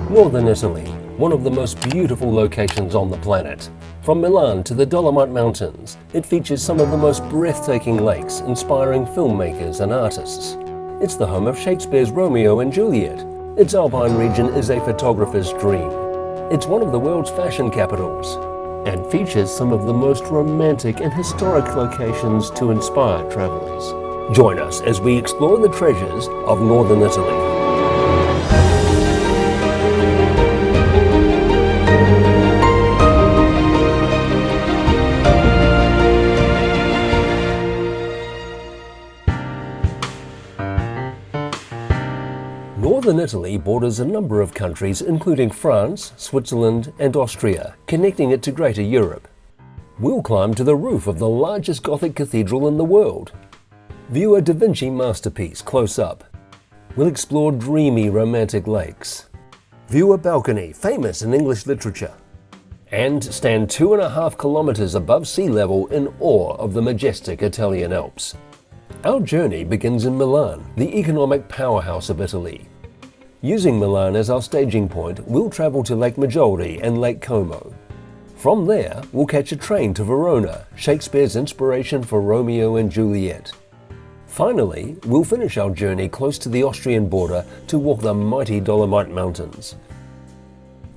Northern Italy, one of the most beautiful locations on the planet. From Milan to the Dolomite Mountains, it features some of the most breathtaking lakes, inspiring filmmakers and artists. It's the home of Shakespeare's Romeo and Juliet. Its alpine region is a photographer's dream. It's one of the world's fashion capitals and features some of the most romantic and historic locations to inspire travelers. Join us as we explore the treasures of Northern Italy. Northern Italy borders a number of countries including France, Switzerland and Austria, connecting it to Greater Europe. We'll climb to the roof of the largest Gothic cathedral in the world. View a Da Vinci masterpiece close up. We'll explore dreamy romantic lakes. View a balcony famous in English literature. And stand 2.5 kilometers above sea level in awe of the majestic Italian Alps. Our journey begins in Milan, the economic powerhouse of Italy. Using Milan as our staging point, we'll travel to Lake Maggiore and Lake Como. From there, we'll catch a train to Verona, Shakespeare's inspiration for Romeo and Juliet. Finally, we'll finish our journey close to the Austrian border to walk the mighty Dolomite Mountains.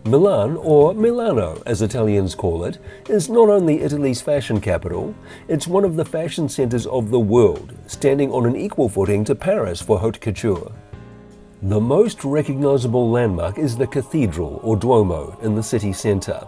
Milan, or Milano as Italians call it, is not only Italy's fashion capital, it's one of the fashion centers of the world, standing on an equal footing to Paris for haute couture. The most recognizable landmark is the cathedral, or Duomo, in the city center.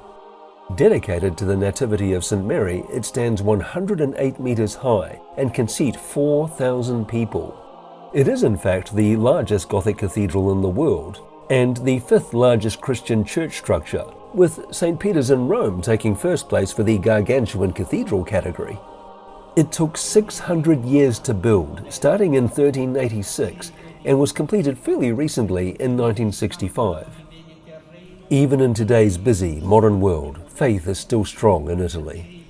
Dedicated to the Nativity of St. Mary, it stands 108 meters high and can seat 4,000 people. It is in fact the largest Gothic cathedral in the world, and the 5th largest Christian church structure, with St. Peter's in Rome taking first place for the gargantuan cathedral category. It took 600 years to build, starting in 1386, and was completed fairly recently in 1965. Even in today's busy, modern world, faith is still strong in Italy.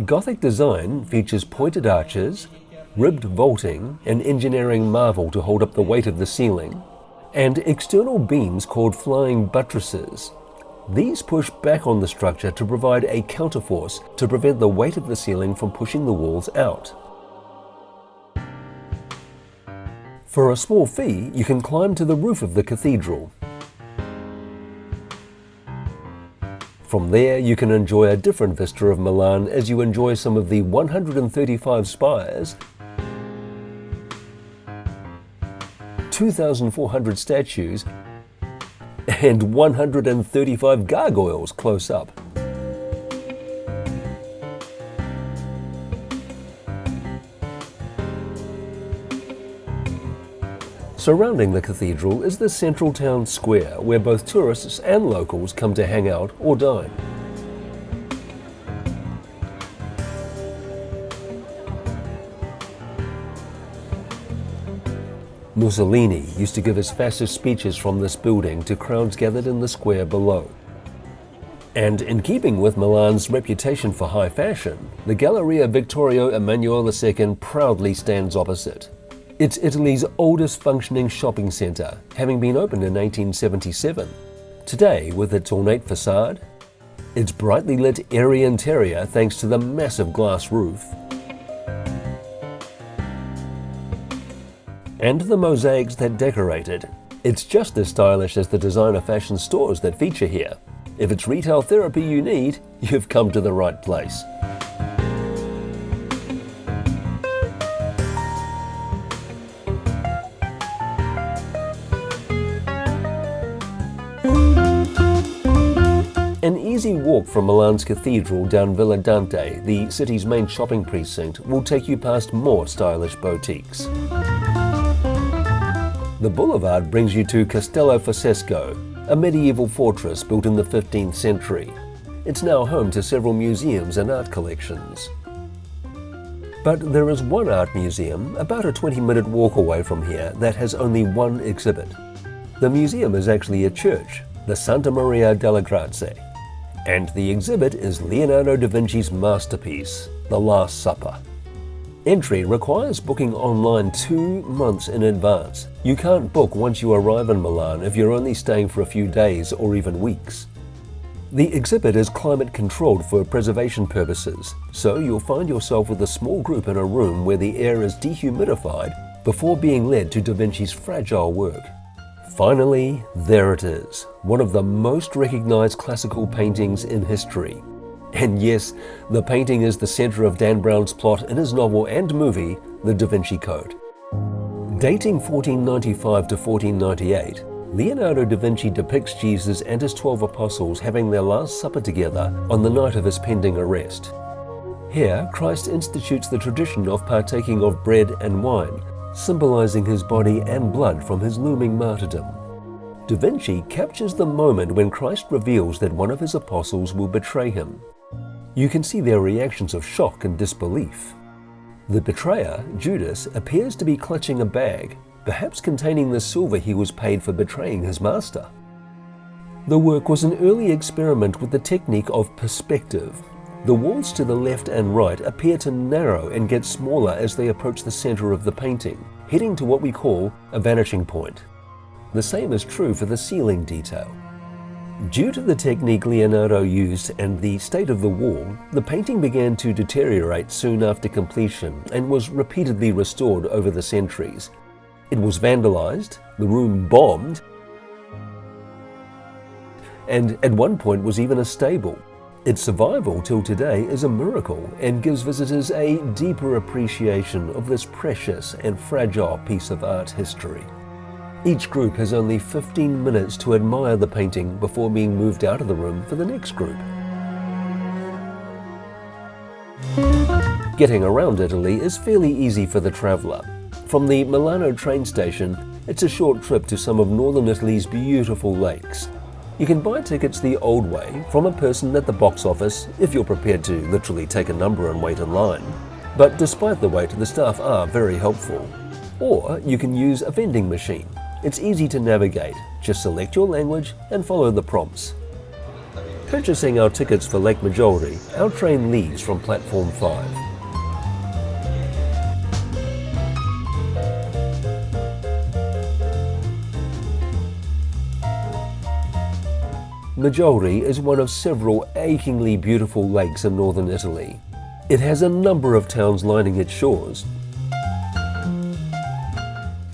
Gothic design features pointed arches, ribbed vaulting, an engineering marvel to hold up the weight of the ceiling, and external beams called flying buttresses. These push back on the structure to provide a counterforce to prevent the weight of the ceiling from pushing the walls out. For a small fee, you can climb to the roof of the cathedral. From there, you can enjoy a different vista of Milan as you enjoy some of the 135 spires, 2,400 statues, and 135 gargoyles close up. Surrounding the cathedral is the central town square where both tourists and locals come to hang out or dine. Mussolini used to give his fascist speeches from this building to crowds gathered in the square below. And in keeping with Milan's reputation for high fashion, the Galleria Vittorio Emanuele II proudly stands opposite. It's Italy's oldest functioning shopping centre, having been opened in 1877. Today, with its ornate facade, its brightly lit airy interior thanks to the massive glass roof, and the mosaics that decorate it, it's just as stylish as the designer fashion stores that feature here. If it's retail therapy you need, you've come to the right place. An easy walk from Milan's cathedral down Villa Dante, the city's main shopping precinct, will take you past more stylish boutiques. The boulevard brings you to Castello Fossesco, a medieval fortress built in the 15th century. It's now home to several museums and art collections. But there is one art museum about a 20-minute walk away from here that has only one exhibit. The museum is actually a church, the Santa Maria delle Grazie, and the exhibit is Leonardo da Vinci's masterpiece, The Last Supper. Entry requires booking online 2 months in advance. You can't book once you arrive in Milan if you're only staying for a few days or even weeks. The exhibit is climate controlled for preservation purposes, so you'll find yourself with a small group in a room where the air is dehumidified before being led to Da Vinci's fragile work. Finally, there it is, one of the most recognized classical paintings in history. And yes, the painting is the center of Dan Brown's plot in his novel and movie, The Da Vinci Code. Dating 1495 to 1498, Leonardo da Vinci depicts Jesus and his 12 apostles having their Last Supper together on the night of his pending arrest. Here, Christ institutes the tradition of partaking of bread and wine, symbolizing his body and blood from his looming martyrdom. Da Vinci captures the moment when Christ reveals that one of his apostles will betray him. You can see their reactions of shock and disbelief. The betrayer, Judas, appears to be clutching a bag, perhaps containing the silver he was paid for betraying his master. The work was an early experiment with the technique of perspective. The walls to the left and right appear to narrow and get smaller as they approach the center of the painting, heading to what we call a vanishing point. The same is true for the ceiling detail. Due to the technique Leonardo used and the state of the wall, the painting began to deteriorate soon after completion and was repeatedly restored over the centuries. It was vandalized, the room bombed, and at one point was even a stable. Its survival till today is a miracle and gives visitors a deeper appreciation of this precious and fragile piece of art history. Each group has only 15 minutes to admire the painting before being moved out of the room for the next group. Getting around Italy is fairly easy for the traveller. From the Milano train station, it's a short trip to some of northern Italy's beautiful lakes. You can buy tickets the old way from a person at the box office if you're prepared to literally take a number and wait in line. But despite the wait, the staff are very helpful. Or you can use a vending machine. It's easy to navigate. Just select your language and follow the prompts. Purchasing our tickets for Lake Maggiore, our train leaves from platform 5. Maggiore is one of several achingly beautiful lakes in northern Italy. It has a number of towns lining its shores.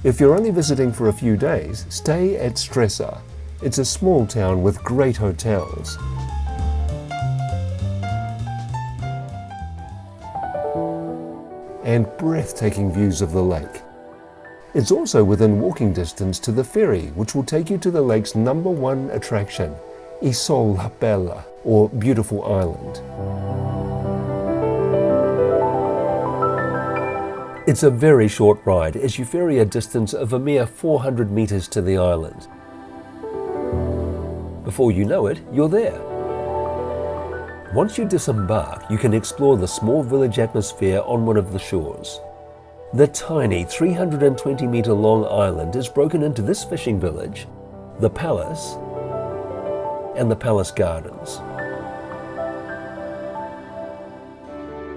If you're only visiting for a few days, stay at Stresa. It's a small town with great hotels. And breathtaking views of the lake. It's also within walking distance to the ferry, which will take you to the lake's #1 attraction, Isola Bella, or Beautiful Island. It's a very short ride as you ferry a distance of a mere 400 meters to the island. Before you know it, you're there. Once you disembark, you can explore the small village atmosphere on one of the shores. The tiny 320-meter long island is broken into this fishing village, the palace, and the palace gardens.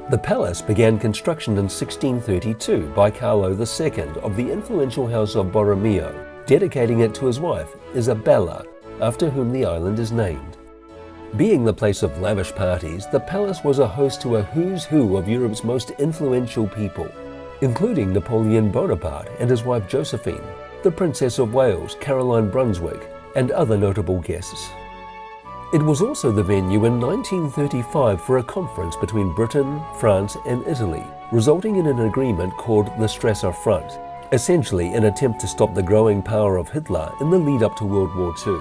The palace began construction in 1632 by Carlo II of the influential house of Borromeo, dedicating it to his wife, Isabella, after whom the island is named. Being the place of lavish parties, the palace was a host to a who's who of Europe's most influential people, including Napoleon Bonaparte and his wife Josephine, the Princess of Wales, Caroline Brunswick, and other notable guests. It was also the venue in 1935 for a conference between Britain, France, and Italy, resulting in an agreement called the Stresa Front, essentially an attempt to stop the growing power of Hitler in the lead up to World War II.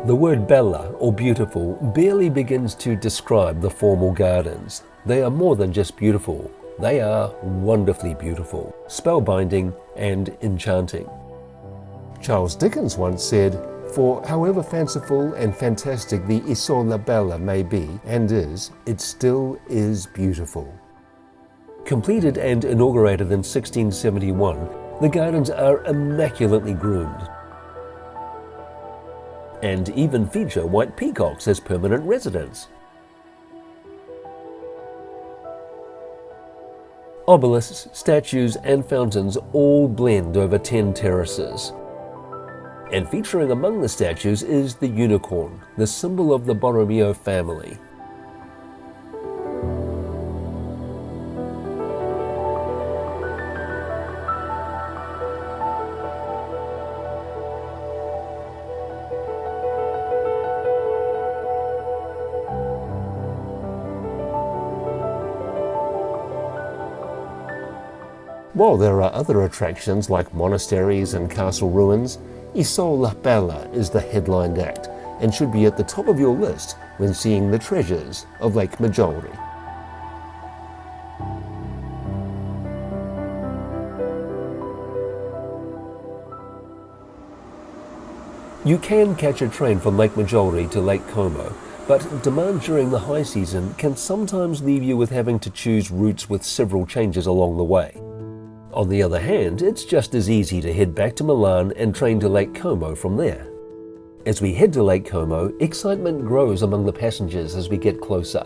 The word bella, or beautiful, barely begins to describe the formal gardens. They are more than just beautiful. They are wonderfully beautiful, spellbinding, and enchanting. Charles Dickens once said, "For however fanciful and fantastic the Isola Bella may be and is, it still is beautiful." Completed and inaugurated in 1671, the gardens are immaculately groomed and even feature white peacocks as permanent residents. Obelisks, statues and fountains all blend over 10 terraces. And featuring among the statues is the unicorn, the symbol of the Borromeo family. While there are other attractions like monasteries and castle ruins, Isola Bella is the headline act and should be at the top of your list when seeing the treasures of Lake Maggiore. You can catch a train from Lake Maggiore to Lake Como, but demand during the high season can sometimes leave you with having to choose routes with several changes along the way. On the other hand, it's just as easy to head back to Milan and train to Lake Como from there. As we head to Lake Como, excitement grows among the passengers as we get closer.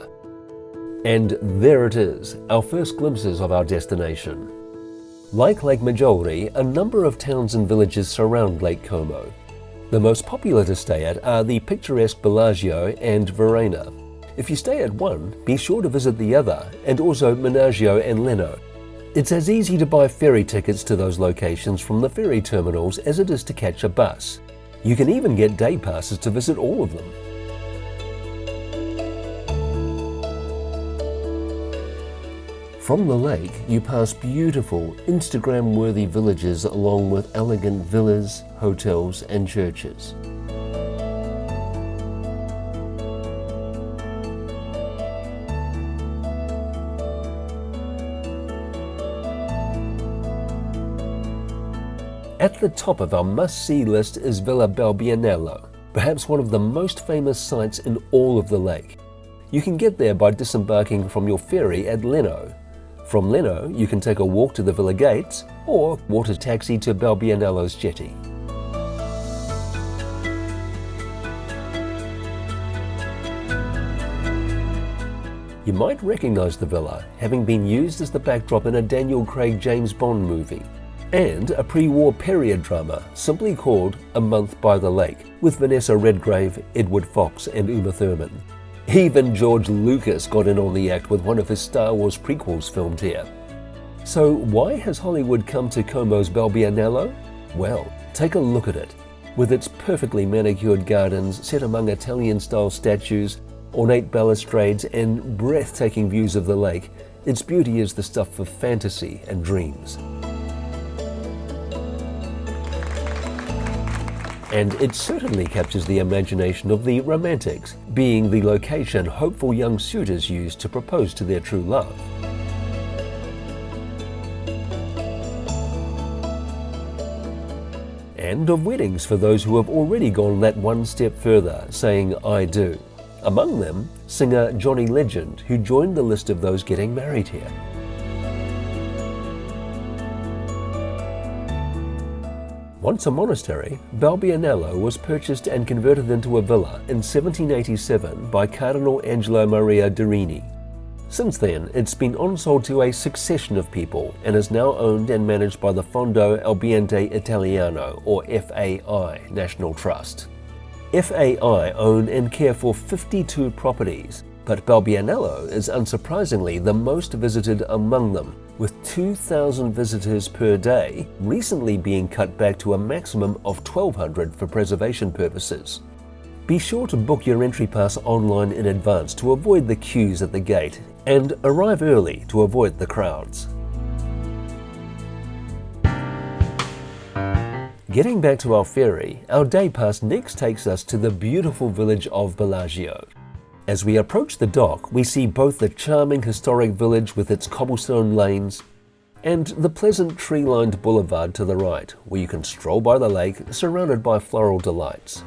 And there it is, our first glimpses of our destination. Like Lake Maggiore, a number of towns and villages surround Lake Como. The most popular to stay at are the picturesque Bellagio and Verona. If you stay at one, be sure to visit the other, and also Bellagio and Leno. It's as easy to buy ferry tickets to those locations from the ferry terminals as it is to catch a bus. You can even get day passes to visit all of them. From the lake, you pass beautiful, Instagram-worthy villages along with elegant villas, hotels and churches. At the top of our must-see list is Villa Balbianello, perhaps one of the most famous sites in all of the lake. You can get there by disembarking from your ferry at Leno. From Leno, you can take a walk to the villa gates or water taxi to Balbianello's jetty. You might recognize the villa, having been used as the backdrop in a Daniel Craig James Bond movie, and a pre-war period drama simply called A Month by the Lake, with Vanessa Redgrave, Edward Fox and Uma Thurman. Even George Lucas got in on the act with one of his Star Wars prequels filmed here. So why has Hollywood come to Como's Balbianello? Well, take a look at it. With its perfectly manicured gardens set among Italian-style statues, ornate balustrades and breathtaking views of the lake, its beauty is the stuff of fantasy and dreams. And it certainly captures the imagination of the romantics, being the location hopeful young suitors use to propose to their true love. And of weddings for those who have already gone that one step further, saying I do. Among them, singer Johnny Legend, who joined the list of those getting married here. Once a monastery, Balbianello was purchased and converted into a villa in 1787 by Cardinal Angelo Maria Durini. Since then, it's been on-sold to a succession of people and is now owned and managed by the Fondo Ambiente Italiano, or FAI, National Trust. FAI own and care for 52 properties, but Balbianello is unsurprisingly the most visited among them, with 2,000 visitors per day, recently being cut back to a maximum of 1,200 for preservation purposes. Be sure to book your entry pass online in advance to avoid the queues at the gate, and arrive early to avoid the crowds. Getting back to our ferry, our day pass next takes us to the beautiful village of Bellagio. As we approach the dock, we see both the charming historic village with its cobblestone lanes and the pleasant tree-lined boulevard to the right, where you can stroll by the lake surrounded by floral delights.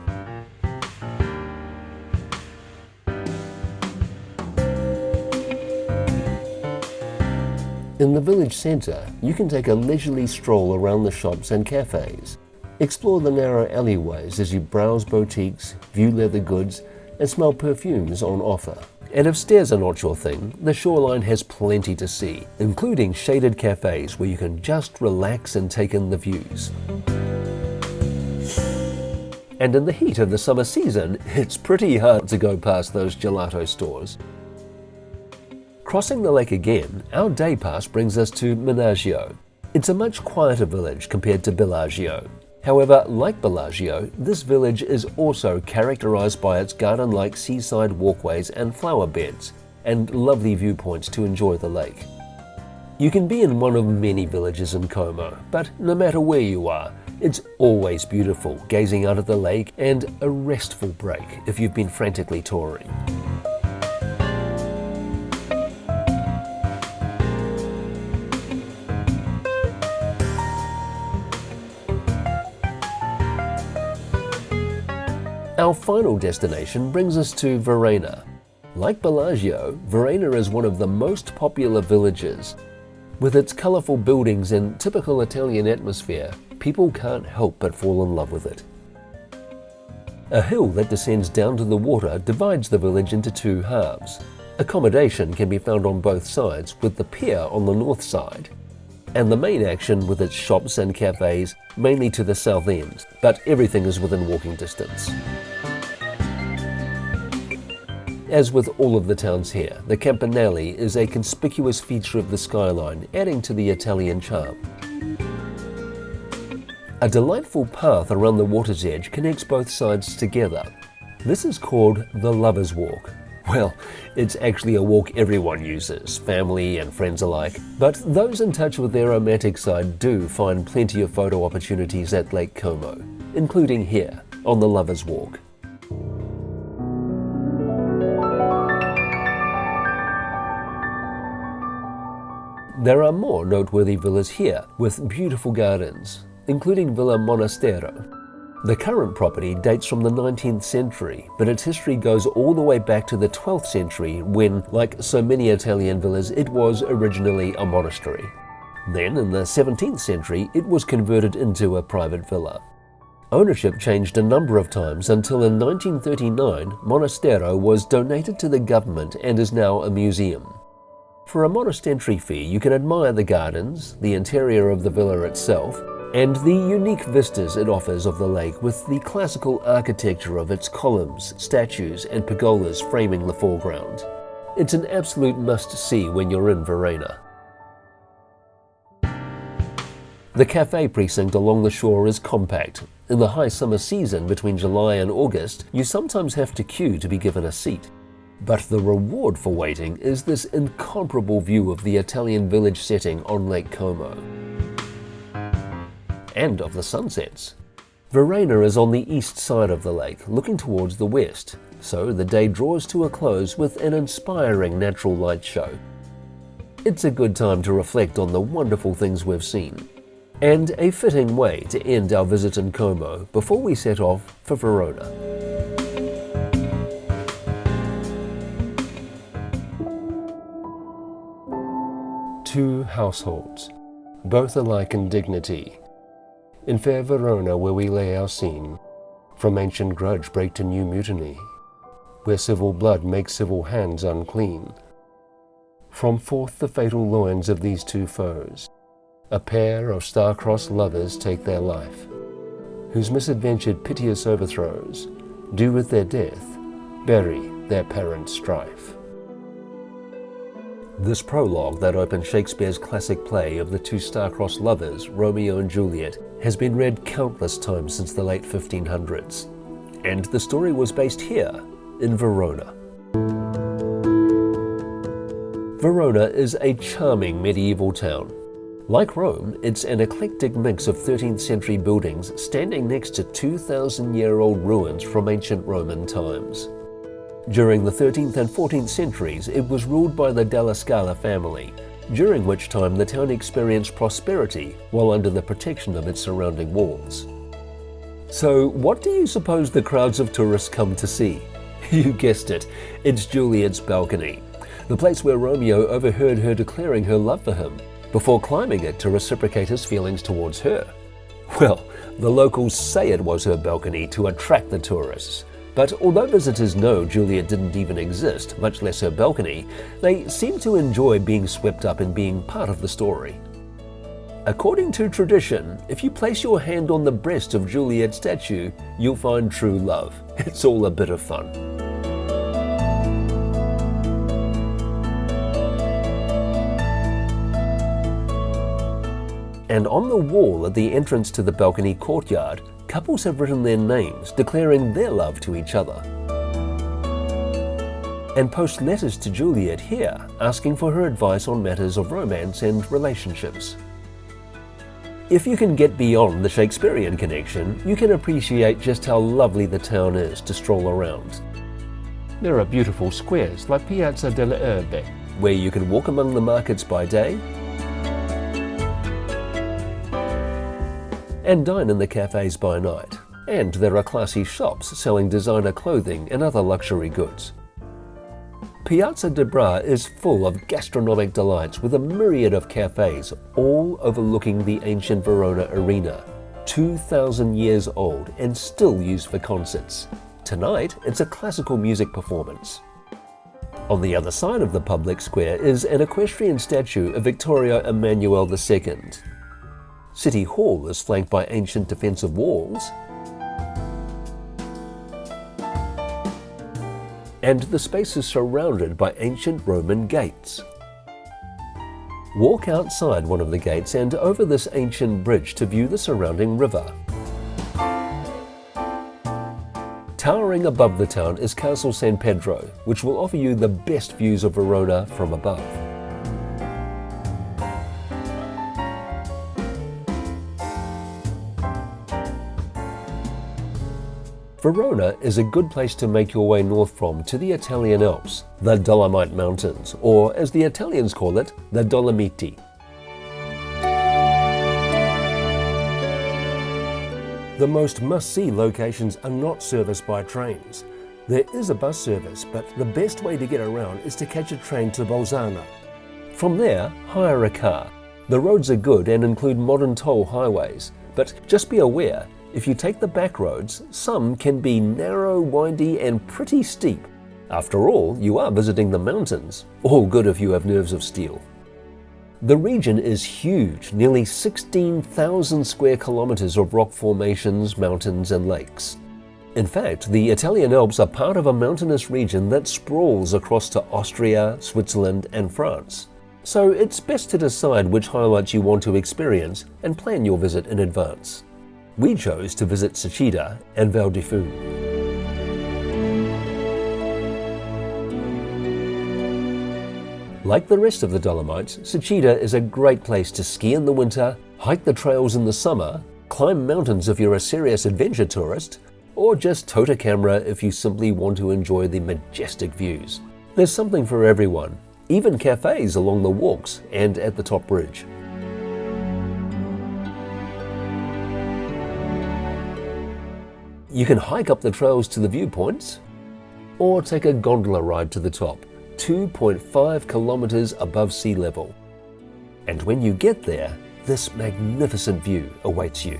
In the village centre, you can take a leisurely stroll around the shops and cafes. Explore the narrow alleyways as you browse boutiques, view leather goods, and smell perfumes on offer. And if stairs are not your thing, the shoreline has plenty to see, including shaded cafes where you can just relax and take in the views. And in the heat of the summer season, it's pretty hard to go past those gelato stores. Crossing the lake again, our day pass brings us to Maggiore. It's a much quieter village compared to Bellagio. However, like Bellagio, this village is also characterized by its garden-like seaside walkways and flower beds, and lovely viewpoints to enjoy the lake. You can be in one of many villages in Como, but no matter where you are, it's always beautiful gazing out at the lake and a restful break if you've been frantically touring. Our final destination brings us to Verona. Like Bellagio, Verona is one of the most popular villages. With its colourful buildings and typical Italian atmosphere, people can't help but fall in love with it. A hill that descends down to the water divides the village into two halves. Accommodation can be found on both sides, with the pier on the north side, and the main action with its shops and cafes mainly to the south end, but everything is within walking distance. As with all of the towns here, the Campanile is a conspicuous feature of the skyline, adding to the Italian charm. A delightful path around the water's edge connects both sides together. This is called the Lover's Walk. Well, it's actually a walk everyone uses, family and friends alike, but those in touch with their romantic side do find plenty of photo opportunities at Lake Como, including here on the Lover's Walk. There are more noteworthy villas here with beautiful gardens, including Villa Monastero. The current property dates from the 19th century, but its history goes all the way back to the 12th century when, like so many Italian villas, it was originally a monastery. Then, in the 17th century, it was converted into a private villa. Ownership changed a number of times until in 1939, Monastero was donated to the government and is now a museum. For a modest entry fee, you can admire the gardens, the interior of the villa itself, and the unique vistas it offers of the lake with the classical architecture of its columns, statues, and pergolas framing the foreground. It's an absolute must-see when you're in Verona. The cafe precinct along the shore is compact. In the high summer season between July and August, you sometimes have to queue to be given a seat. But the reward for waiting is this incomparable view of the Italian village setting on Lake Como. And of the sunsets. Verona is on the east side of the lake, looking towards the west, so the day draws to a close with an inspiring natural light show. It's a good time to reflect on the wonderful things we've seen, and a fitting way to end our visit in Como before we set off for Verona. Two households, both alike in dignity. In fair Verona where we lay our scene, from ancient grudge break to new mutiny, where civil blood makes civil hands unclean. From forth the fatal loins of these two foes, a pair of star-crossed lovers take their life, whose misadventured piteous overthrows do with their death bury their parent strife. This prologue that opened Shakespeare's classic play of the two star-crossed lovers, Romeo and Juliet, has been read countless times since the late 1500s, and the story was based here, in Verona. Verona is a charming medieval town. Like Rome, it's an eclectic mix of 13th century buildings standing next to 2,000-year-old ruins from ancient Roman times. During the 13th and 14th centuries, it was ruled by the Della Scala family, during which time the town experienced prosperity while under the protection of its surrounding walls. So, what do you suppose the crowds of tourists come to see? You guessed it, it's Juliet's balcony. the place where Romeo overheard her declaring her love for him, before climbing it to reciprocate his feelings towards her. Well, the locals say it was her balcony to attract the tourists, but although visitors know Juliet didn't even exist, much less her balcony, they seem to enjoy being swept up in being part of the story. According to tradition, if you place your hand on the breast of Juliet's statue, you'll find true love. It's all a bit of fun. And on the wall at the entrance to the balcony courtyard, couples have written their names, declaring their love to each other. And post letters to Juliet here, asking for her advice on matters of romance and relationships. If you can get beyond the Shakespearean connection, you can appreciate just how lovely the town is to stroll around. There are beautiful squares like Piazza delle Erbe, where you can walk among the markets by day and dine in the cafes by night. And there are classy shops selling designer clothing and other luxury goods. Piazza di Bra is full of gastronomic delights with a myriad of cafes, all overlooking the ancient Verona arena, 2,000 years old and still used for concerts. Tonight, it's a classical music performance. On the other side of the public square is an equestrian statue of Victoria Emmanuel II. City Hall is flanked by ancient defensive walls, and the space is surrounded by ancient Roman gates. Walk outside one of the gates and over this ancient bridge to view the surrounding river. Towering above the town is Castle San Pedro, which will offer you the best views of Verona from above. Verona is a good place to make your way north from to the Italian Alps, the Dolomite Mountains, or as the Italians call it, the Dolomiti. The most must-see locations are not serviced by trains. There is a bus service, but the best way to get around is to catch a train to Bolzano. From there, hire a car. The roads are good and include modern toll highways, but just be aware, if you take the back roads, some can be narrow, windy, and pretty steep. After all, you are visiting the mountains, all good if you have nerves of steel. The region is huge, nearly 16,000 square kilometers of rock formations, mountains, and lakes. In fact, the Italian Alps are part of a mountainous region that sprawls across to Austria, Switzerland, and France. So it's best to decide which highlights you want to experience and plan your visit in advance. We chose to visit Seceda and Val di Funes. Like the rest of the Dolomites, Seceda is a great place to ski in the winter, hike the trails in the summer, climb mountains if you're a serious adventure tourist, or just tote a camera if you simply want to enjoy the majestic views. There's something for everyone, even cafes along the walks and at the top bridge. You can hike up the trails to the viewpoints, or take a gondola ride to the top, 2.5 kilometers above sea level. And when you get there, this magnificent view awaits you.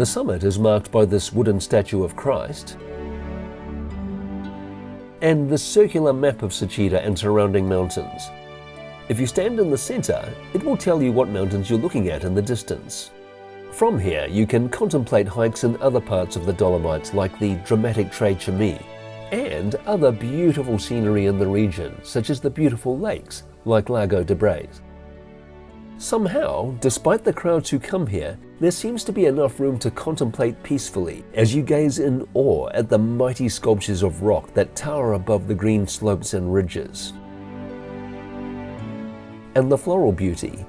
The summit is marked by this wooden statue of Christ and the circular map of Seceda and surrounding mountains. If you stand in the center, it will tell you what mountains you're looking at in the distance. From here, you can contemplate hikes in other parts of the Dolomites like the dramatic Tre Chemie and other beautiful scenery in the region, such as the beautiful lakes like Lago de Braies. Somehow, despite the crowds who come here, there seems to be enough room to contemplate peacefully as you gaze in awe at the mighty sculptures of rock that tower above the green slopes and ridges. and the floral beauty,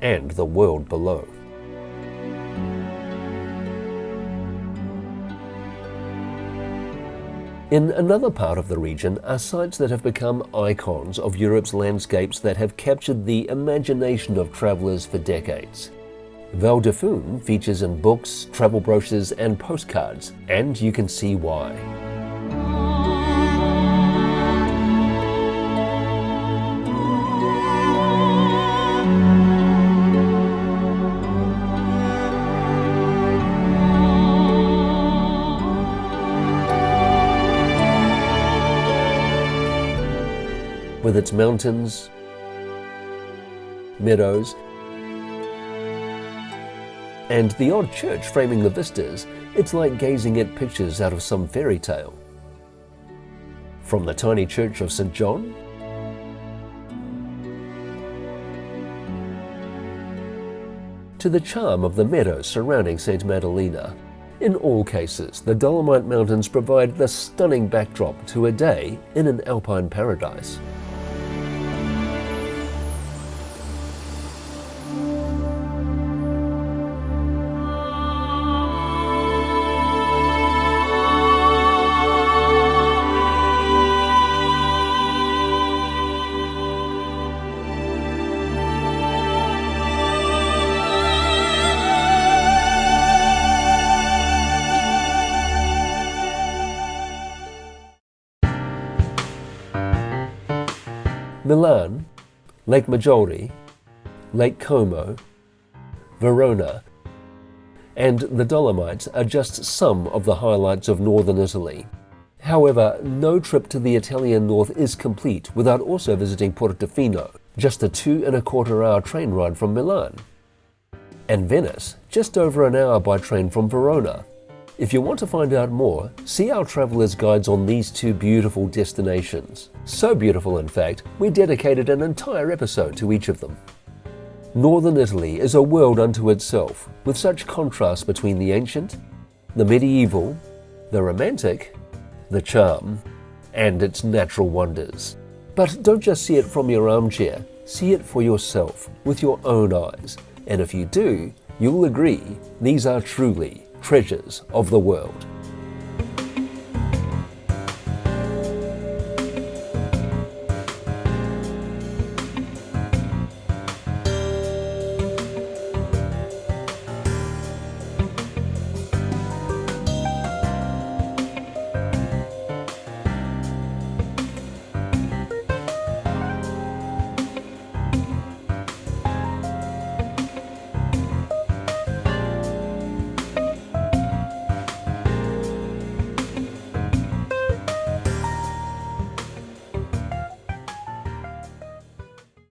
and the world below. In another part of the region are sites that have become icons of Europe's landscapes that have captured the imagination of travellers for decades. Val di Funes features in books, travel brochures and postcards, and you can see why. With its mountains, meadows, and the odd church framing the vistas, it's like gazing at pictures out of some fairy tale. From the tiny church of St. John to the charm of the meadows surrounding St. Madalena, in all cases, the Dolomite Mountains provide the stunning backdrop to a day in an alpine paradise. Milan, Lake Maggiore, Lake Como, Verona, and the Dolomites are just some of the highlights of northern Italy. However, no trip to the Italian north is complete without also visiting Portofino, just a 2.25-hour train ride from Milan, and Venice, just over an hour by train from Verona. If you want to find out more, see our traveller's guides on these two beautiful destinations. So beautiful, in fact, we dedicated an entire episode to each of them. Northern Italy is a world unto itself, with such contrast between the ancient, the medieval, the romantic, the charm, and its natural wonders. But don't just see it from your armchair, see it for yourself, with your own eyes. And if you do, you'll agree these are truly treasures of the world.